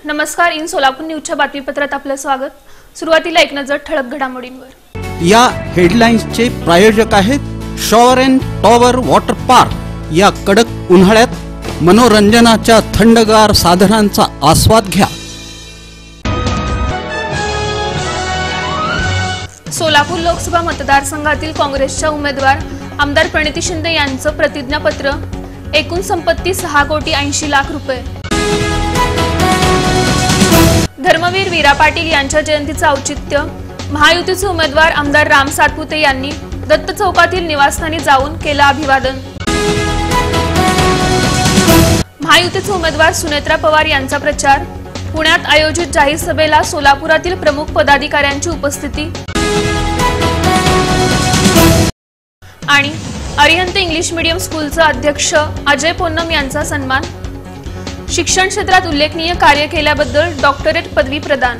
नमस्कार, इन सोलापूर न्यूजच्या बातमीपत्रात आपलं स्वागत। सुरुवातीला एक नजर ठळक घडामोडींवर। या हेडलाईन्सचे प्रायोजक आहेत shower and tower water park. या कडक उन्हाळ्यात मनोरंजनाच्या थंडगार साधनांचा आस्वाद घ्या। सोलापूर लोकसभा मतदारसंघातील काँग्रेसच्या उमेदवार आमदार प्रणिती शिंदे यांचं प्रतिज्ञापत्र। एकूण संपत्ती 6,80,00,000 रुपये। धर्मवीर वीरा पाटील यांच्या जयंतीचं औचित्य। महायुतीचे उमेदवार आमदार राम सातपुते यांनी दत्त चौकातील निवासस्थानी जाऊन केलं अभिवादन। महायुतीचे उमेदवार सुनेत्रा पवार यांचा प्रचार। पुण्यात आयोजित जाहीर सभेला सोलापुरातील प्रमुख पदाधिकाऱ्यांची उपस्थिती। आणि अरिहंत इंग्लिश मीडियम स्कूलचा अध्यक्ष अजय पोन्नम यांचा सन्मान। शिक्षण क्षेत्रात उल्लेखनीय कार्य केल्याबद्दल डॉक्टरेट पदवी प्रदान।